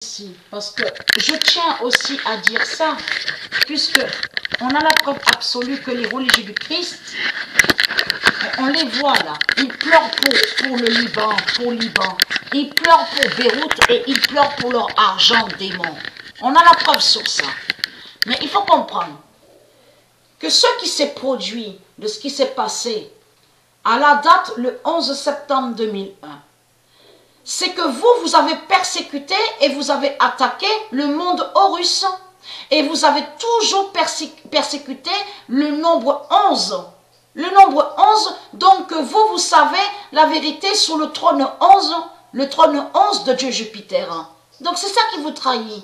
ici, parce que je tiens aussi à dire ça, puisque on a la preuve absolue que les religieux du Christ, on les voit là, ils pleurent pour le Liban, ils pleurent pour Beyrouth et ils pleurent pour leur argent démon. On a la preuve sur ça. Mais il faut comprendre que ce qui s'est produit, de ce qui s'est passé à la date le 11 septembre 2001, c'est que vous avez persécuté et vous avez attaqué le monde Horus et vous avez toujours persécuté le nombre 11. Le nombre 11, donc vous savez la vérité sur le trône 11 de Dieu Jupiter. Donc c'est ça qui vous trahit.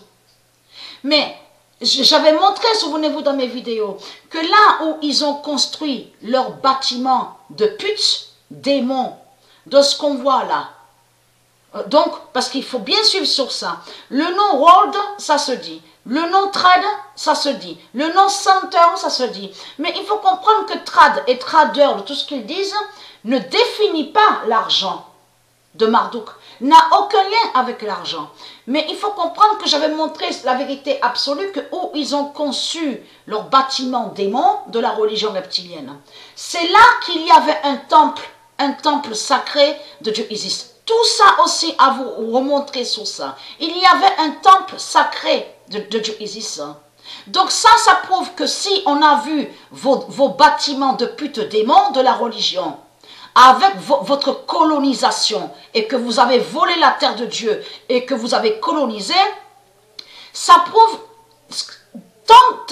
Mais j'avais montré, souvenez-vous dans mes vidéos, que là où ils ont construit leur bâtiment de putes, démons, de ce qu'on voit là, donc, parce qu'il faut bien suivre sur ça. Le nom World, ça se dit. Le nom Trad, ça se dit. Le nom Center, ça se dit. Mais il faut comprendre que Trad et Trader, de tout ce qu'ils disent, ne définit pas l'argent de Marduk. N'a aucun lien avec l'argent. Mais il faut comprendre que j'avais montré la vérité absolue que où ils ont conçu leur bâtiment démon de la religion reptilienne. C'est là qu'il y avait un temple sacré de Dieu Isis. Tout ça aussi à vous remontrer sur ça. Il y avait un temple sacré de Dieu Isis. Donc ça prouve que si on a vu vos bâtiments de putes démons de la religion, avec votre colonisation, et que vous avez volé la terre de Dieu, et que vous avez colonisé, ça prouve,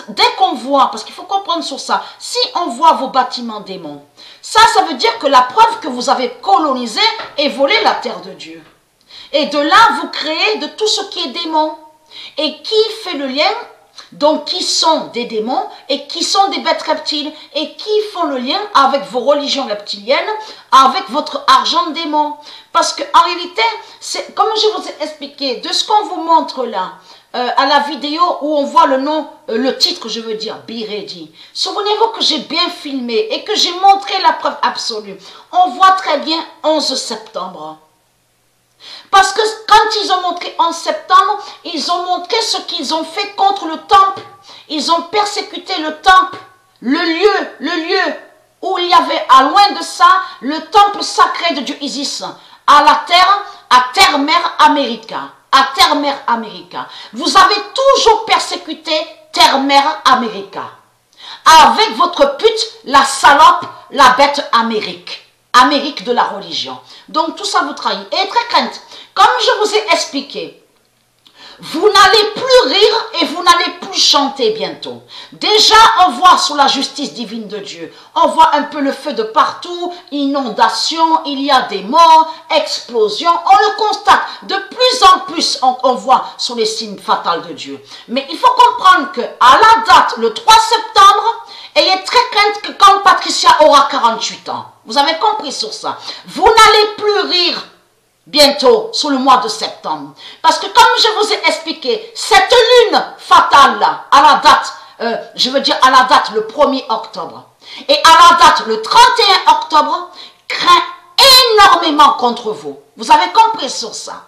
dès qu'on voit, parce qu'il faut comprendre sur ça, si on voit vos bâtiments démons, ça veut dire que la preuve que vous avez colonisé et volé la terre de Dieu. Et de là, vous créez de tout ce qui est démon. Et qui fait le lien? Donc, qui sont des démons et qui sont des bêtes reptiles et qui font le lien avec vos religions reptiliennes, avec votre argent démon. Parce qu'en réalité, c'est comme je vous ai expliqué, de ce qu'on vous montre là, à la vidéo où on voit le nom, le titre, je veux dire, Be Ready. Souvenez-vous que j'ai bien filmé et que j'ai montré la preuve absolue. On voit très bien 11 septembre. Parce que quand ils ont montré 11 septembre, ils ont montré ce qu'ils ont fait contre le temple. Ils ont persécuté le temple, le lieu où il y avait à loin de ça le temple sacré de Dieu Isis, à la terre, à Terre-Mère America. À Terre-Mère America. Vous avez toujours persécuté Terre-Mère America. Avec votre pute, la salope, la bête Amérique. Amérique de la religion. Donc tout ça vous trahit. Et très crainte, comme je vous ai expliqué, vous n'allez plus rire et vous n'allez plus chanter bientôt. Déjà, on voit sous la justice divine de Dieu, on voit un peu le feu de partout, inondation, il y a des morts, explosions, on le constate. De plus en plus, on voit sur les signes fatals de Dieu. Mais il faut comprendre qu'à la date, le 3 septembre, ayez très crainte que quand Patricia aura 48 ans, vous avez compris sur ça, vous n'allez plus rire bientôt, sur le mois de septembre. Parce que comme je vous ai expliqué, cette lune fatale là, à la date, je veux dire à la date le 1er octobre, et à la date le 31 octobre, craint énormément contre vous. Vous avez compris sur ça.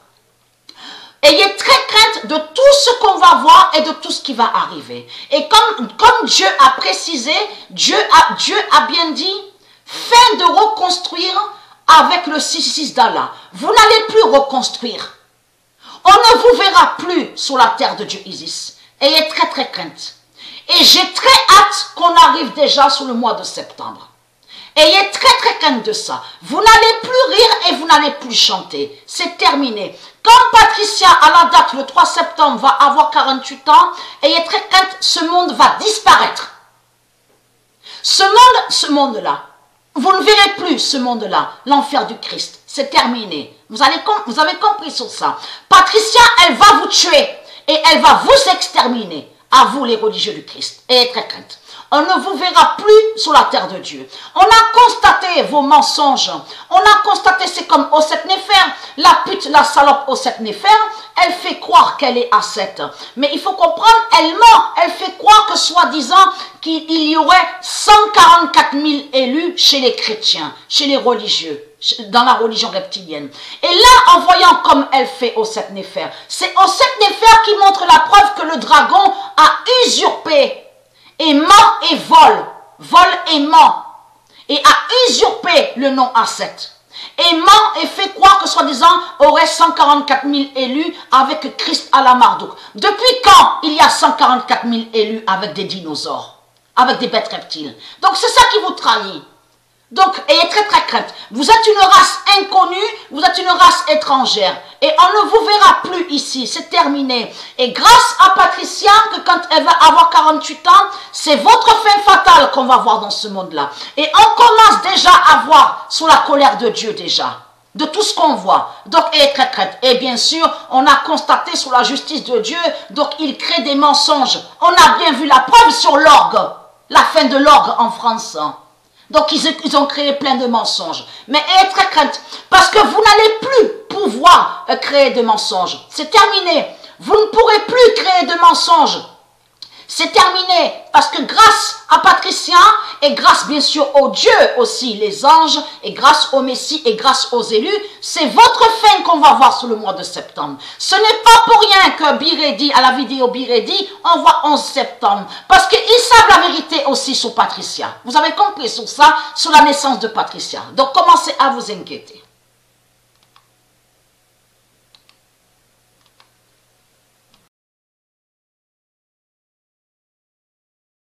Ayez très crainte de tout ce qu'on va voir et de tout ce qui va arriver. Et comme Dieu a précisé, Dieu a bien dit, fin de reconstruire avec le 666 d'Allah. Vous n'allez plus reconstruire. On ne vous verra plus sur la terre de Dieu Isis. Ayez très très crainte. Et j'ai très hâte qu'on arrive déjà sur le mois de septembre. Ayez très très crainte de ça. Vous n'allez plus rire et vous n'allez plus chanter. C'est terminé. Quand Patricia, à la date, le 3 septembre, va avoir 48 ans, ayez très crainte, ce monde va disparaître. Ce monde-là, vous ne verrez plus ce monde-là, l'enfer du Christ. C'est terminé. Vous avez compris sur ça. Patricia, elle va vous tuer et elle va vous exterminer, à vous les religieux du Christ. Ayez très crainte. On ne vous verra plus sur la terre de Dieu. On a constaté vos mensonges. On a constaté, c'est comme Osset Néfer. La pute, la salope Osset Néfer, elle fait croire qu'elle est Asset. Mais il faut comprendre, elle ment. Elle fait croire que soi-disant qu'il y aurait 144 000 élus chez les chrétiens, chez les religieux. dans la religion reptilienne. Et là, en voyant comme elle fait Osset Néfer, c'est Osset Néfer qui montre la preuve que le dragon a usurpé et ment et vole et ment, et a usurpé le nom Asset. Et ment et fait croire que soi-disant aurait 144 000 élus avec Christ à la Marduk. Depuis quand il y a 144 000 élus avec des dinosaures, avec des bêtes reptiles? Donc c'est ça qui vous trahit. Donc, ayez très très crainte. Vous êtes une race inconnue, vous êtes une race étrangère. Et on ne vous verra plus ici, c'est terminé. Et grâce à Patricia, que quand elle va avoir 48 ans, c'est votre fin fatale qu'on va voir dans ce monde-là. Et on commence déjà à voir sous la colère de Dieu déjà, de tout ce qu'on voit. Donc, ayez très crainte. Et bien sûr, on a constaté sous la justice de Dieu, donc il crée des mensonges. On a bien vu la preuve sur l'orgue, la fin de l'orgue en France. Donc, ils ont créé plein de mensonges. Mais ayez très crainte, parce que vous n'allez plus pouvoir créer de mensonges. C'est terminé. Vous ne pourrez plus créer de mensonges. C'est terminé, parce que grâce à Patricia, et grâce bien sûr aux dieux aussi, les anges, et grâce au Messie, et grâce aux élus, c'est votre fin qu'on va voir sur le mois de septembre. Ce n'est pas pour rien que Biredi, à la vidéo Biredi, on voit 11 septembre, parce qu'ils savent la vérité aussi sur Patricia. Vous avez compris sur ça, sur la naissance de Patricia. Donc commencez à vous inquiéter.